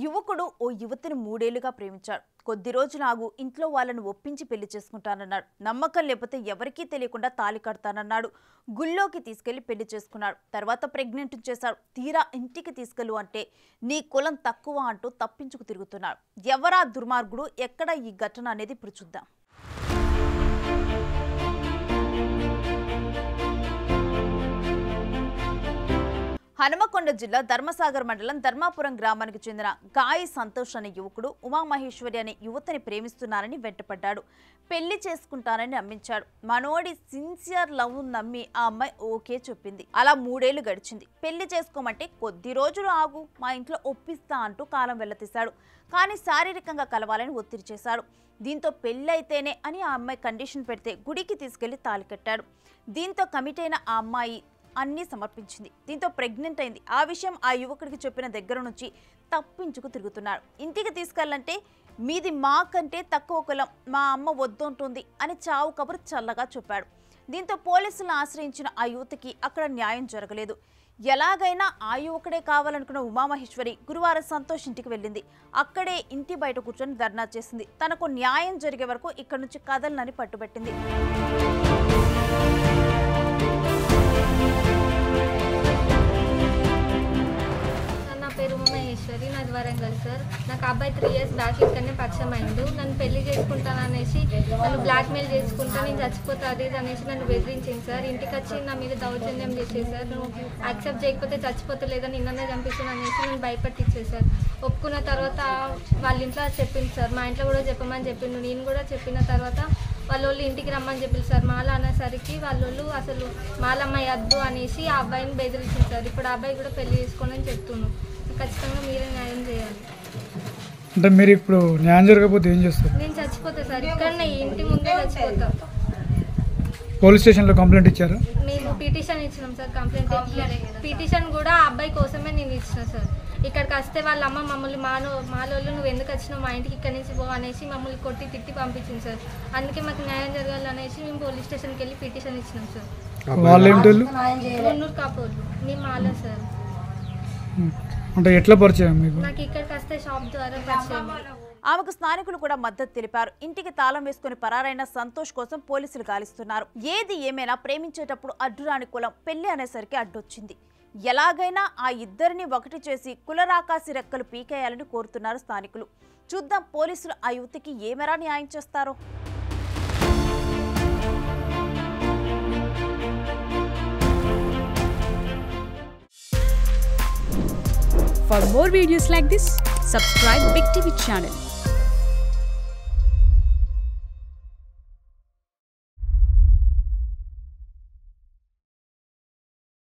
యువకుడు ఓ యువతిని 3 ఏళ్లుగా ప్రేమించాడు. కొద్ది రోజులు ఆగు, ఇంట్లో వాళ్ళను ఒప్పించి పెళ్లి చేసుకుంటానన్నాడు. నమ్మకం లేకపోతే ఎవరికీ తెలియకుండా తాళి కడతానన్నాడు. గుళ్ళోకి తీసుకెళ్లి పెళ్లి చేసుకున్నాడు. తర్వాత ప్రెగ్నెంట్ చేశాడు. తీరా ఇంటికి తీసుకెళ్ళు అంటే నీ కులం తక్కువ అంటూ తప్పించుకు తిరుగుతున్నాడు. ఎవరా దుర్మార్గుడు, ఎక్కడ ఈ ఘటన అనేది ఇప్పుడు చూద్దాం. హనుమకొండ జిల్లా ధర్మసాగర్ మండలం ధర్మాపురం గ్రామానికి చెందిన గాయి సంతోష్ అనే యువకుడు ఉమామహేశ్వరి అనే యువతిని ప్రేమిస్తున్నానని వెంటపడ్డాడు. పెళ్లి చేసుకుంటానని నమ్మించాడు. మనోడి సిన్సియర్ లవ్ నమ్మి ఆ అమ్మాయి ఓకే చెప్పింది. అలా 3 ఏళ్లు గడిచింది. పెళ్లి చేసుకోమంటే కొద్ది రోజులు ఆగు, మా ఇంట్లో ఒప్పిస్తా అంటూ కాలం వెళ్లతీశాడు. కానీ శారీరకంగా కలవాలని ఒత్తిడి చేశాడు. దీంతో పెళ్లైతేనే అని ఆ అమ్మాయి కండిషన్ పెడితే గుడికి తీసుకెళ్లి తాళి కట్టాడు. దీంతో కమిట్ అయిన ఆ అమ్మాయి అన్నీ సమర్పించింది. దీంతో ప్రెగ్నెంట్ అయింది. ఆ విషయం ఆ యువకుడికి చెప్పిన దగ్గర నుంచి తప్పించుకు తిరుగుతున్నాడు. ఇంటికి తీసుకెళ్ళాలంటే మీది మాకంటే తక్కువ కులం, మా అమ్మ వద్దంటుంది అని చావు కబురు చల్లగా చెప్పాడు. దీంతో పోలీసులను ఆశ్రయించిన ఆ యువతికి అక్కడ న్యాయం జరగలేదు. ఎలాగైనా ఆ యువకుడే కావాలనుకున్న ఉమామహేశ్వరి గురువారం సంతోష్ ఇంటికి వెళ్ళింది. అక్కడే ఇంటి బయట కూర్చొని ధర్నా చేసింది. తనకు న్యాయం జరిగే వరకు ఇక్కడి నుంచి కదలనని పట్టుబట్టింది. నాది వరంగల్ సార్. నాకు అబ్బాయి 3 years బ్యాక్ ఇక్కడనే పరిచయం అయిండు. నన్ను పెళ్లి చేసుకుంటాను అనేసి నన్ను బ్లాక్మెయిల్ చేసుకుంటా, నేను చచ్చిపోతా అది అనేసి నన్ను బెదిరించింది సార్. ఇంటికి వచ్చి నా మీద దౌర్జన్యం చేసేసారు. నువ్వు యాక్సెప్ట్ చేయకపోతే చచ్చిపోతలేదని నిన్ననే చంపిస్తాను అనేసి నన్ను భయపట్టించేసారు. ఒప్పుకున్న తర్వాత వాళ్ళ ఇంట్లో చెప్పింది సార్. మా ఇంట్లో కూడా చెప్పమని చెప్పిండు. నేను కూడా చెప్పిన తర్వాత వాళ్ళు ఇంటికి రమ్మని చెప్పింది సార్. మాల అనేసరికి వాళ్ళు అసలు మాలమ్మాయి వద్దు అనేసి ఆ అబ్బాయిని బెదిరించింది సార్. ఇప్పుడు ఆ అబ్బాయి కూడా పెళ్లి చేసుకోనని చెప్తున్నాను. ఖచ్చితంగా మీరే న్యాయం చేయాలి. అంటే మీరు ఇప్పుడు న్యాయం జరగకపోతే ఏం చేస్తారు? నేను చచ్చిపోతా సార్. ఇక్కడనే ఇంటి ముందే చచ్చిపోతా. పోలీస్ స్టేషన్లో కంప్లైంట్ ఇచ్చారా? మేము పిటిషన్ ఇచ్చినాం సార్. కంప్లైంట్ పిటిషన్ కూడా ఆ అబ్బాయి కోసమే నేను ఇచ్చిన సార్. ఇక్కడికి వస్తే వాళ్ళ అమ్మ మమ్మల్ని మాలోళ్ళు నువ్వు ఎందుకు వచ్చినావు, మా ఇంటికి ఇక్కడి నుంచి పో అనేసి మమ్మల్ని కొట్టి తిట్టి పంపించింది సార్. అందుకే మాకు న్యాయం జరగాలనేసి మేము పోలీస్ స్టేషన్కి వెళ్ళి పిటిషన్ ఇచ్చినాం సార్. మున్నూరు కాపోళ్ళు మేము మాలా సార్. అంటే ఎట్లా పరిచయం మీకు? నాకు ఇక్కడికి వస్తే షాప్ ద్వారా పరిచయం. ఆమెకు స్థానికులు కూడా మద్దతు తెలిపారు. ఇంటికి తాళం వేసుకుని పరారైన సంతోష్ కోసం పోలీసులు గాలిస్తున్నారు. ఏది ఏమైనా ప్రేమించేటప్పుడు అడ్డురాని కులం పెళ్లి అనేసరికి అడ్డొచ్చింది. ఎలాగైనా ఆ ఇద్దరిని ఒకటి చేసి కులరాకాసి రెక్కలు పీకేయాలని కోరుతున్నారు స్థానికులు. చూద్దాం పోలీసులు ఆ యువతికి ఏమేరా న్యాయం చేస్తారో. For more videos like this, subscribe Big TV channel.